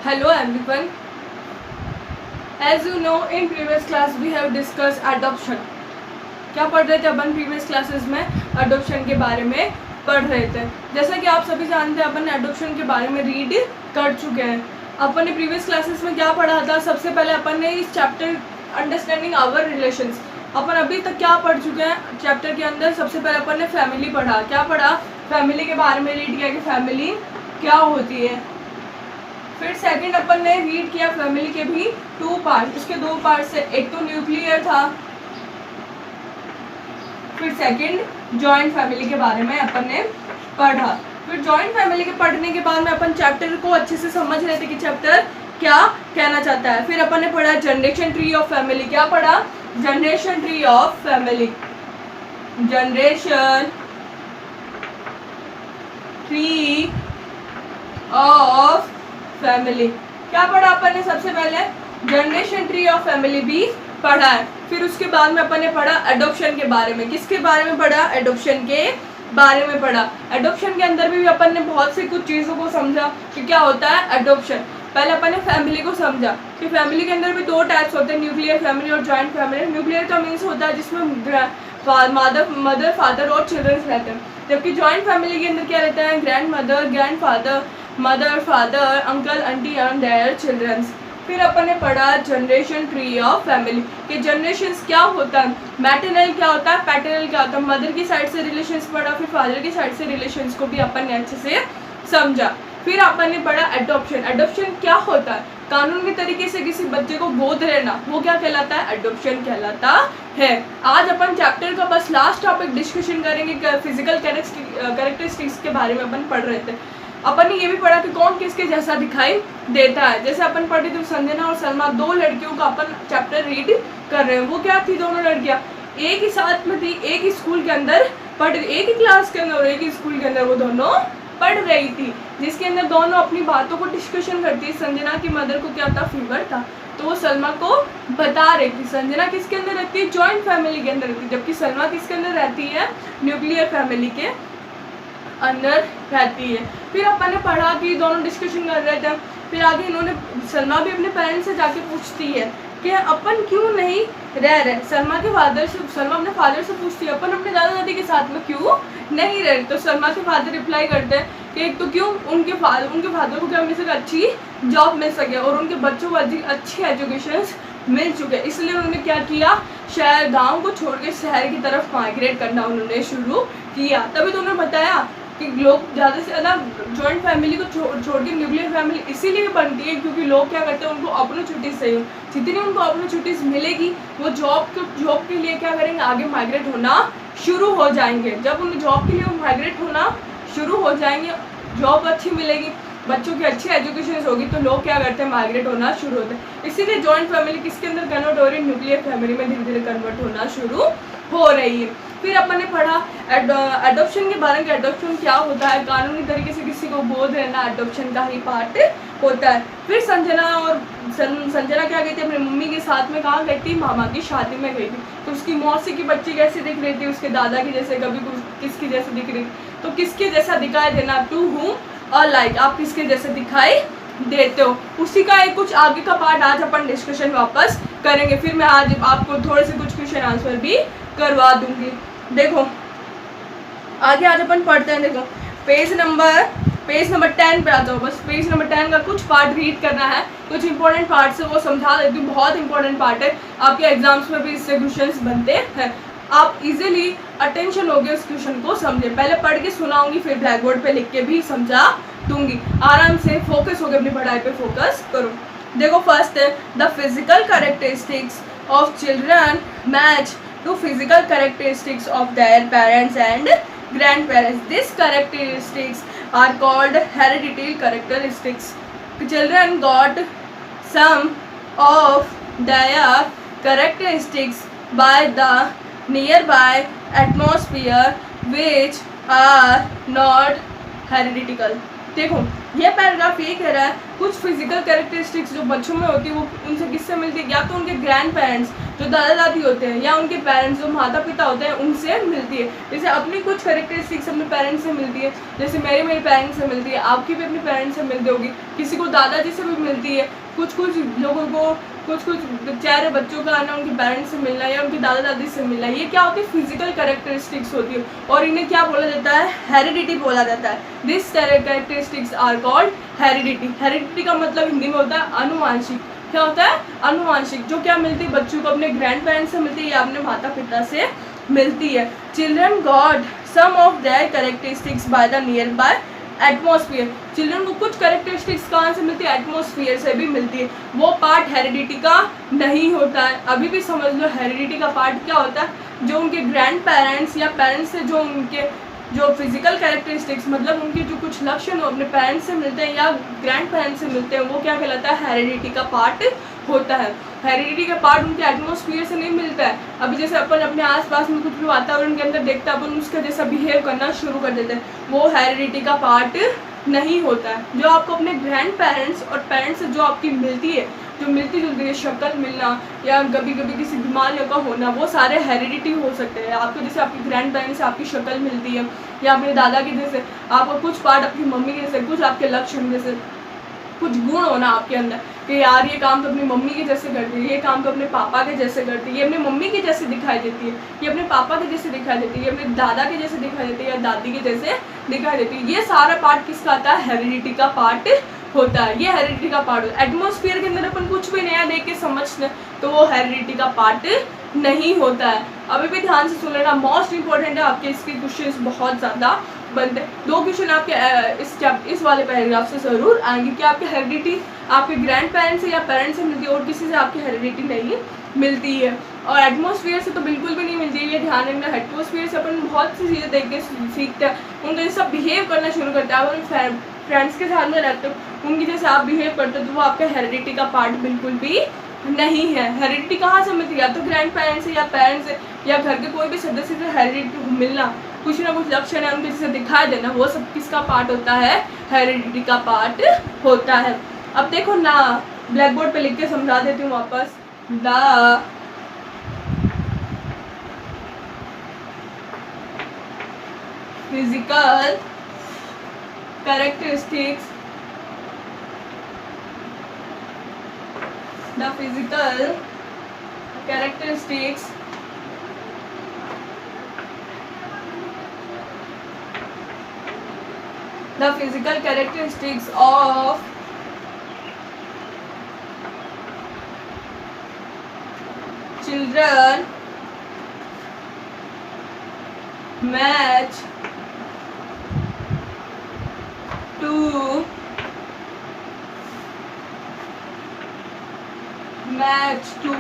Hello everyone. As you know, in previous class we have discussed adoption. क्या पढ़ रहे थे अपन प्रीवियस क्लासेस में? अडोप्शन के बारे में पढ़ रहे थे. जैसा कि आप सभी जानते हैं, अपन ने अडोप्शन के बारे में रीड कर चुके हैं. अपन ने प्रीवियस क्लासेस में क्या पढ़ा था? सबसे पहले अपन ने इस चैप्टर अंडरस्टैंडिंग आवर रिलेशंस, अपन अभी तक क्या पढ़ चुके हैं चैप्टर के अंदर? सबसे पहले अपन ने फैमिली पढ़ा. क्या पढ़ा? फैमिली के बारे में रीड किया कि फैमिली क्या होती है. फिर सेकंड अपन ने रीड किया फैमिली के भी 2 पार्ट. उसके 2 पार्ट से एक तो न्यूक्लियर था, फिर सेकंड जॉइंट फैमिली के बारे में अपन ने पढ़ा. फिर जॉइंट फैमिली के पढ़ने के बाद में अपन चैप्टर को अच्छे से समझ रहे थे कि चैप्टर क्या कहना चाहता है. फिर अपन ने पढ़ा जनरेशन ट्री ऑफ फैमिली. क्या पढ़ा? Generation tree of family. Generation tree of family क्या पढ़ा अपन ने? सबसे पहले जनरेशन ट्री ऑफ फैमिली भी पढ़ा है. फिर उसके बाद में अपन ने पढ़ा एडॉप्शन के बारे में. किसके बारे में पढ़ा? एडॉप्शन के बारे में पढ़ा. एडॉप्शन के अंदर भी अपन ने बहुत सी कुछ चीज़ों को समझा कि क्या होता है एडॉप्शन. पहले अपन ने फैमिली को समझा कि फैमिली के अंदर भी 2 टाइप्स होते हैं, न्यूक्लियर फैमिली और जॉइंट फैमिली. न्यूक्लियर का मीन्स होता है जिसमें मदर फादर और चिल्ड्रंस रहते हैं, जबकि जॉइंट फैमिली के अंदर क्या रहता है? Grandmother, grandfather, mother, father, uncle, aunty and their childrens. फिर अपन ने पढ़ा जनरेशन ट्री ऑफ फैमिली कि जनरेशंस क्या होता है, मैटरनल क्या होता है, पैटर्नल क्या होता है. मदर की साइड से रिलेशंस पढ़ा, फिर फादर की साइड से रिलेशंस को भी अपन ने अच्छे से समझा. फिर अपन ने पढ़ा एडॉप्शन. एडॉप्शन क्या होता है? कानूनी तरीके से किसी बच्चे को गोद लेना, वो क्या कहलाता है? एडॉप्शन कहलाता है. आज अपन चैप्टर का बस लास्ट टॉपिक डिस्कशन करेंगे. फिजिकल कैरेक्टरिस्टिक्स के बारे में अपन पढ़ रहे थे. अपन ने ये भी पढ़ा कि कौन किसके जैसा दिखाई देता है. जैसे अपन पढ़े थे संजना और सलमा, 2 लड़कियों का अपन चैप्टर रीड कर रहे हैं. वो क्या थी? दोनों लड़कियां एक ही साथ में थी, एक ही स्कूल के अंदर पढ़, एक ही क्लास के अंदर और एक ही स्कूल के अंदर वो दोनों पढ़ रही थी, जिसके अंदर दोनों अपनी बातों को डिस्कशन करती है. संजना की मदर को क्या था? फीवर था, तो वो सलमा को बता रही थी. संजना किसके अंदर रहती है? जॉइंट फैमिली के अंदर रहती है, जबकि सलमा किसके अंदर रहती है? न्यूक्लियर फैमिली के अंदर रहती है. फिर अपन ने पढ़ा कि दोनों डिस्कशन कर रहे थे. फिर आगे इन्होंने, सलमा भी अपने पेरेंट्स से जाके पूछती है कि अपन क्यों नहीं रह रहे. सलमा अपने फादर से पूछती है अपन अपने दादा दादी के साथ में क्यों नहीं रह रहे. तो सलमा के फादर रिप्लाई करते हैं कि एक तो क्यों उनके फादर को क्या मिल सके? अच्छी जॉब मिल सके और उनके बच्चों को अच्छी एजुकेशन मिल चुके, इसलिए उन्होंने क्या किया? शहर गांव को छोड़ के शहर की तरफ माइग्रेट करना उन्होंने शुरू किया. तभी तो उन्होंने बताया कि लोग ज़्यादा से ज़्यादा जॉइंट फैमिली को छोड़ के न्यूक्लियर फैमिली इसीलिए बनती है क्योंकि लोग क्या करते हैं? उनको अपॉर्चुनिटीज चाहिए. जितनी उनको अपॉर्चुनिटीज मिलेगी वो जॉब के लिए क्या करेंगे? आगे माइग्रेट होना शुरू हो जाएंगे. जब उन्हें जॉब के लिए माइग्रेट होना शुरू हो जाएंगे, जॉब अच्छी मिलेगी, बच्चों की अच्छी एजुकेशन होगी, तो लोग क्या करते हैं? माइग्रेट होना शुरू होते हैं. इसीलिए जॉइंट फैमिली किसके अंदर कन्वर्ट हो रही है? न्यूक्लियर फैमिली में धीरे धीरे कन्वर्ट होना शुरू हो रही है. फिर अपन ने पढ़ा एडॉप्शन के बारे में. एडॉप्शन क्या होता है? कानूनी तरीके से किसी को गोद लेना एडॉप्शन का ही पार्ट होता है. फिर संजना क्या गई थी? अपनी मम्मी के साथ में. कहाँ गई थी? मामा की शादी में गई थी. तो उसकी मौसी की बच्ची कैसे दिख रही थी? उसके दादा की जैसे, कभी किसकी जैसे दिख रही. तो किसके जैसा दिखाई देना? टू हूम और लाइक, आप किसके जैसे दिखाई देते हो. उसी का एक कुछ आगे का पार्ट आज अपन डिस्कशन वापस करेंगे. फिर मैं आज आपको थोड़े से कुछ क्वेश्चन आंसर भी करवा दूंगी. देखो आगे आज अपन पढ़ते हैं. देखो पेज नंबर 10 पे आ जाओ. बस पेज नंबर 10 का कुछ पार्ट रीड करना है. कुछ इंपॉर्टेंट पार्ट से वो समझा देती हूँ. बहुत इंपॉर्टेंट पार्ट है, आपके एग्जाम्स में भी इससे क्वेश्चंस बनते हैं. आप इजीली अटेंशन हो गए उस क्वेश्चन को समझे. पहले पढ़ के सुनाऊंगी, फिर ब्लैक बोर्ड पे लिख के भी समझा दूंगी. आराम से फोकस हो गए, अपनी पढ़ाई पे फोकस करो. देखो फर्स्ट है the physical characteristics of children match to physical characteristics of their parents and grandparents. These characteristics are called hereditary characteristics. Children got some of their characteristics by the nearby atmosphere which are not hereditary. देखो ये paragraph ये कह रहा है कुछ physical characteristics जो बच्चों में होती है वो उनसे किससे मिलती है, या तो उनके ग्रैंड पेरेंट्स जो दादा दादी होते हैं या उनके पेरेंट्स जो माता पिता होते हैं उनसे मिलती है। जैसे अपनी कुछ कैरेक्टरिस्टिक्स अपने पेरेंट्स से मिलती है, जैसे मेरे पेरेंट्स से मिलती है, आपकी भी अपने पेरेंट्स से मिलती होगी, किसी को दादाजी से भी मिलती है, कुछ लोगों को कुछ बेचारे बच्चों का आना उनके पेरेंट्स से मिलना या उनके दादा दादी से मिलना, ये क्या होती है फिजिकल कैरेक्टरिस्टिक्स होती है और इन्हें क्या बोला जाता है, हेरिडिटी बोला जाता है। This characteristics are called heredity. Heredity का मतलब हिंदी में होता है अनुवांशिक। क्या होता है, अनुवांशिक, जो क्या मिलती है बच्चों को अपने ग्रैंड पेरेंट्स से मिलती है या अपने माता पिता से मिलती है। Children got some of their characteristics by the nearby atmosphere. Children को कुछ कैरेक्टरिस्टिक्स कहाँ से मिलती है, एटमोसफियर से भी मिलती है। वो पार्ट हेरिडिटी का नहीं होता है। अभी भी समझ लो हेरिडिटी का पार्ट क्या होता है, जो उनके ग्रैंड पेरेंट्स या पेरेंट्स से जो फिजिकल कैरेक्टरिस्टिक्स मतलब उनके जो कुछ लक्षण हो अपने पेरेंट्स से मिलते हैं या ग्रैंड पेरेंट्स से मिलते हैं, वो क्या कहलाता है, हेरिडिटी का पार्ट होता है। हेरिडिटी का पार्ट उनके एटमोसफियर से नहीं मिलता है। अभी जैसे अपन अपने आसपास में कुछ भी वातावरण के अंदर देखते हैं, अपन उसका जैसा बिहेव करना शुरू कर देते हैं, वो हेरिडिटी का पार्ट नहीं होता है। जो आपको अपने ग्रैंड पेरेंट्स और पेरेंट्स से जो आपकी मिलती है, जो मिलती जुलती है, शक्ल मिलना या कभी कभी किसी बीमारियों का होना, वो सारे हेरिडिटी हो सकते हैं। आपको जैसे आपकी ग्रैंड पेरेंट्स से आपकी शक्ल मिलती है या अपने दादा के जैसे आपको कुछ पार्ट आपकी मम्मी के जैसे, कुछ आपके लक्षण जैसे कुछ गुण होना आपके अंदर कि यार ये काम तो अपनी मम्मी के जैसे करती है, ये काम तो अपने पापा के जैसे करती है, ये अपनी मम्मी के जैसे दिखाई देती है, ये अपने पापा के जैसे दिखाई देती है, ये अपने दादा के जैसे दिखाई देती है या दादी के जैसे दिखाई देती है। ये सारा पार्ट किसका आता है, हेरिडिटी का पार्ट होता है। ये हेरिडिटी का पार्ट होता है। एटमोसफियर के अंदर अपन कुछ भी नया देख के समझते तो वो हेरिडिटी का पार्ट नहीं होता है। अभी भी ध्यान से सुन लेना, मोस्ट इंपॉर्टेंट है, आपके इसके क्वेश्चन बहुत ज़्यादा बनते हैं। 2 क्वेश्चन आपके इस वाले पैराग्राफ से ज़रूर आएंगे कि आपकी हेरिडिटी आपके ग्रैंड पेरेंट्स से या पेरेंट्स से मिलती है और किसी से आपकी हेरिडिटी नहीं मिलती है। और एटमोसफियर से तो बिल्कुल भी नहीं मिलती है, ये ध्यान रखना। एटमोसफियर से अपन बहुत सी चीज़ें देख के सीखते हैं, उनका जैसा बिहेव करना शुरू करते हैं। आप अपने फ्रेंड्स के साथ में रहते हो, उनकी जैसे आप बिहेव करते हो, तो वो आपका हेरिडिटी का पार्ट बिल्कुल भी नहीं है। हेरिडिटी कहाँ से मिलती है, या तो ग्रैंड पेरेंट्स से या पेरेंट्स से या घर के कोई भी सदस्य से हेरिडिटी मिलना, कुछ ना कुछ लक्षण है उनके जैसे दिखाई देना, वो सब किसका पार्ट होता है, हेरिडिटी का पार्ट होता है। अब देखो ना, ब्लैक बोर्ड पे लिख के समझा देती हूँ वापस। The physical characteristics of children match to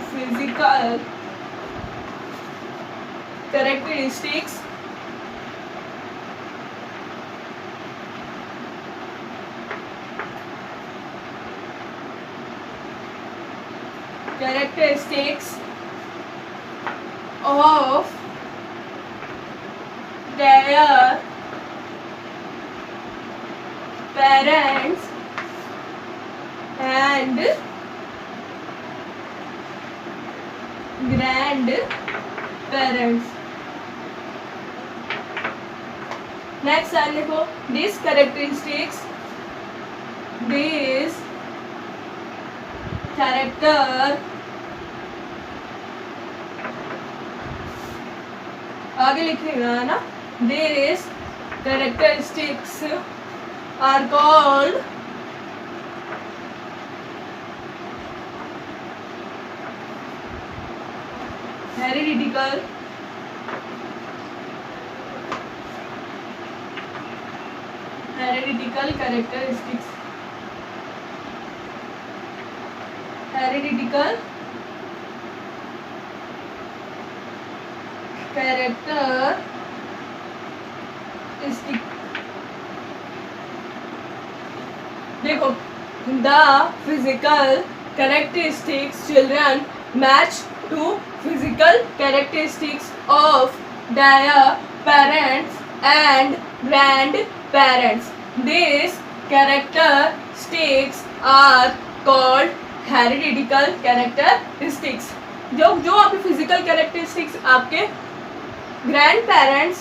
physical characteristics of their parents and grandparents. Next line देखो, these characteristics आगे लिखेगा है ना, these characteristics are called hereditary characteristics. Hereditary characteristic. देखो, the physical characteristics children match to physical characteristics of their parents and grandparents. These characteristics are called hereditical characteristics. जो आपके physical characteristics आपके grandparents,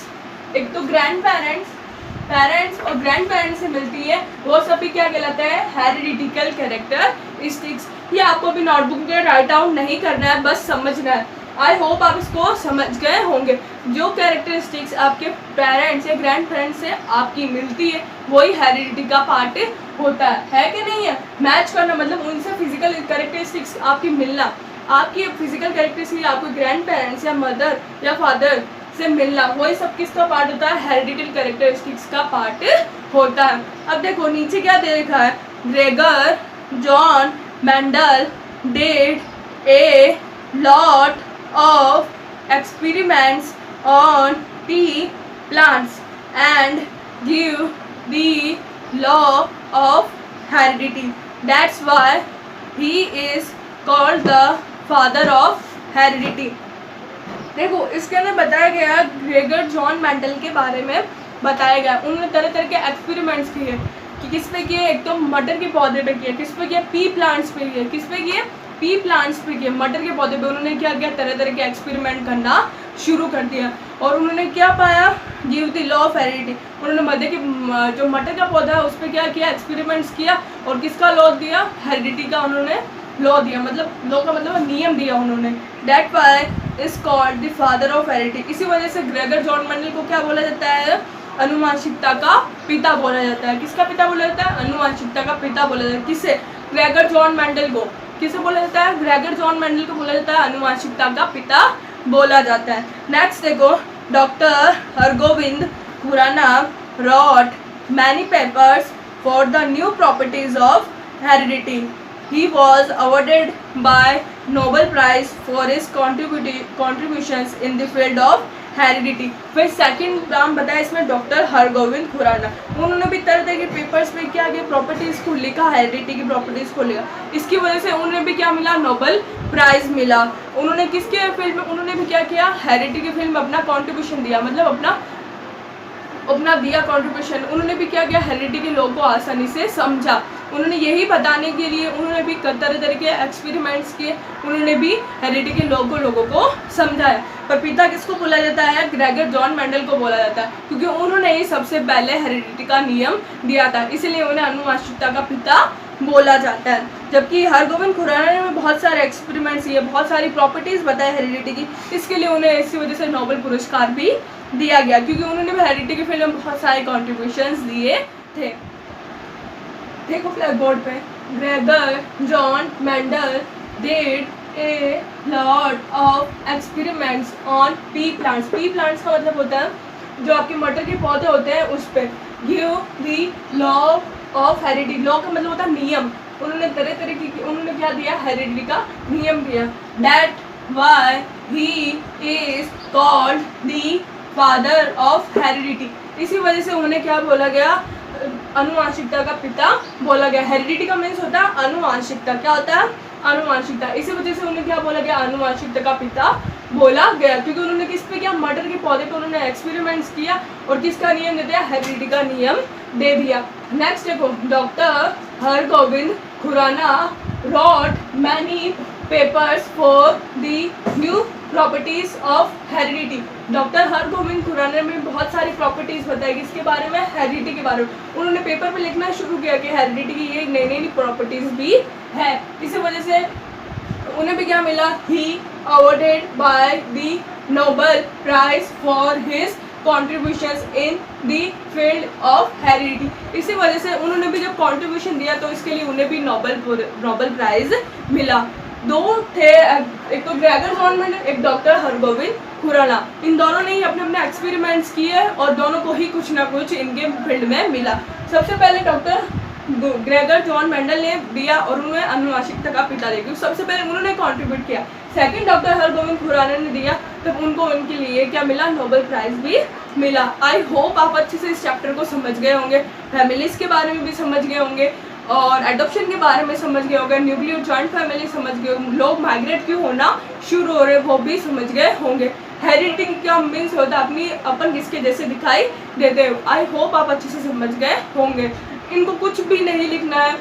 एक तो grandparents और grandparents से मिलती है, वो सभी क्या कहलाता है? Hereditical characteristics. ये आपको भी नोटबुक में राइट डाउन नहीं करना है, बस समझना है। आई होप आप इसको समझ गए होंगे। जो कैरेक्टरिस्टिक्स आपके पेरेंट्स या ग्रैंड पेरेंट्स से आपकी मिलती है वही हेरिडिटी का पार्ट होता है कि नहीं है? मैच करना मतलब उनसे फिजिकल कैरेक्टरिस्टिक्स आपकी मिलना, आपकी फिजिकल कैरेक्टरिस्टिक्स आपके ग्रैंड पेरेंट्स या मदर या फादर से मिलना, वही सब किसका पार्ट होता है? हेरिडिटल कैरेक्टरिस्टिक्स का पार्ट होता है। अब देखो नीचे क्या दे रखा है? Gregor John Mendel did a lot of experiments on pea plants and give the law of heredity. That's why he is called the father of heredity. देखो इसके अंदर बताया गया ग्रेगर जॉन मेंडल के बारे में बताया गया। उन्होंने तरह तरह के एक्सपेरिमेंट्स किए कि किस पे किए? एक तो मटर के पौधे पे किए, किस पे किए? पी प्लांट्स पे किए, किस पे किए? पी प्लांट्स पे किए, मटर के पौधे पे। उन्होंने क्या किया? तरह तरह के एक्सपेरिमेंट करना शुरू कर दिया और उन्होंने क्या पाया? Give the law of heredity. उन्होंने जो मटर का पौधा है उस पर क्या किया? एक्सपेरिमेंट्स किया और किसका लॉ दिया? हेरिडिटी का उन्होंने लॉ दिया, मतलब लॉ का मतलब नियम दिया उन्होंने। That why is called the father of heredity. इसी वजह से ग्रेगर जॉन मेंडल को क्या बोला जाता है? अनुवांशिकता का पिता बोला जाता है। किसका पिता बोला जाता है? अनुवांशिकता का पिता बोला जाता है। किसे? ग्रेगर जॉन मेंडल को। किसे बोला जाता है? ग्रेगर जॉन मेंडल को बोला जाता है अनुवांशिकता का पिता बोला जाता है। नेक्स्ट देखो, doctor Hargobind Khorana wrote many papers for the new properties of heredity. He was awarded by Nobel Prize for his contributions in the field of heredity. फिर सेकंड नाम बताया इसमें डॉक्टर हरगोविंद खुराना। उन्होंने भी तरह तरह के पेपर्स में क्या किया? प्रॉपर्टीज़ को लिखा, हेरिडिटी की प्रॉपर्टीज़ को लिखा। इसकी वजह से उन्हें भी क्या मिला? नोबेल प्राइज़ मिला। उन्होंने किसके फील्ड में? उन्होंने भी क्या किया? हेरिडिटी के फील्ड में अपना कॉन्ट्रीब्यूशन दिया, मतलब अपना दिया कॉन्ट्रीब्यूशन। उन्होंने भी क्या किया? हेरिडिटी के लोगों को आसानी से समझा। उन्होंने यही बताने के लिए उन्होंने भी तरह तरह के एक्सपेरिमेंट्स किए, उन्होंने भी हेरिडिटी के लोगों को समझाया। पर पिता किसको बोला जाता है? ग्रेगर जॉन मेंडल को बोला जाता है, क्योंकि उन्होंने ही सबसे पहले हेरिडिटी का नियम दिया था, इसलिए उन्हें अनुवांशिकता का पिता बोला जाता है। जबकि हरगोविंद खुराना ने बहुत सारे एक्सपेरिमेंट्स किए, बहुत सारी प्रॉपर्टीज़ बताए हेरिडिटी की, इसके लिए उन्हें इसी वजह से नोबेल पुरस्कार भी दिया गया, क्योंकि उन्होंने भी हेरिडिटी के फील्ड में बहुत सारे कॉन्ट्रीब्यूशंस दिए थे। देखो ब्लैक बोर्ड पे, Gregor John Mendel did a lot of experiments on P plants. P plants का मतलब होता है जो आपके मटर के पौधे होते हैं उस पर। Give the law of heredity. Law का मतलब होता है नियम। उन्होंने तरह तरह की उन्होंने क्या दिया? हेरिडिटी का नियम दिया। That why he is called the father of heredity. इसी वजह से उन्हें क्या बोला गया? अनुवांशिकता का पिता बोला गया। हेरिडिटी का मीन्स होता है अनुवांशिकता। क्या होता है? अनुवांशिकता। इसी वजह से उन्हें क्या बोला गया? अनुवांशिकता का पिता बोला गया, क्योंकि उन्होंने किस पे किया? मटर के पौधे पे उन्होंने एक्सपेरिमेंट्स किया और किसका नियम दे दिया? हेरिडिटी का नियम दे दिया। नेक्स्ट देखो, doctor Hargobind Khorana wrote many papers for the new properties of heredity. Doctor Hargobind Khorana ने बहुत सारी प्रॉपर्टीज़ बताई। किसके बारे में? हेरिडिटी के बारे में। उन्होंने पेपर पे लिखना शुरू किया कि हेरिडिटी की ये नई नई प्रॉपर्टीज़ भी है। इसी वजह से उन्हें भी क्या मिला? He awarded by the Nobel prize for his contributions in the field of heredity. इसी वजह से उन्होंने भी जब कॉन्ट्रीब्यूशन दिया तो इसके लिए उन्हें भी नोबेल प्राइज मिला। दो थे, एक तो ग्रेगर जॉन मेंडल, एक डॉक्टर हरगोविंद खुराना। इन दोनों ने ही अपने अपने एक्सपेरिमेंट्स किए और दोनों को ही कुछ ना कुछ इनके फील्ड में मिला। सबसे पहले डॉक्टर ग्रेगर जॉन मेंडल ने दिया और उन्हें अनुवांशिकता का पिता दिया, क्योंकि सबसे पहले उन्होंने कंट्रीब्यूट किया। सेकंड डॉक्टर हरगोविंद खुराना ने दिया, तब उनको उनके लिए क्या मिला? नोबेल प्राइज भी मिला। आई होप आप अच्छे से इस चैप्टर को समझ गए होंगे, फैमिलीज के बारे में भी समझ गए होंगे और एडॉप्शन के बारे में समझ गए होंगे, न्यूक्लियर जॉइंट फैमिली समझ गए, लोग माइग्रेट क्यों होना शुरू हो रहे वो भी समझ गए होंगे। हेरिडिटी का मीन्स होता है अपन किसके जैसे दिखाई देते हो। आई होप आप अच्छे से समझ गए होंगे। इनको कुछ भी नहीं लिखना है।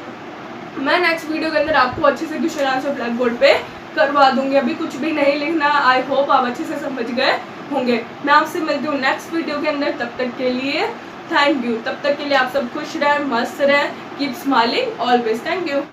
मैं नेक्स्ट वीडियो के अंदर आपको अच्छे से क्वेश्चन आंसर ब्लैक बोर्ड पे करवा दूंगी। अभी कुछ भी नहीं लिखना। आई होप आप अच्छे से समझ गए होंगे। मैं आपसे मिलती हूँ नेक्स्ट वीडियो के अंदर। तब तक के लिए थैंक यू। तब तक के लिए आप सब खुश रहें, मस्त रहें, keep smiling always. Thank you.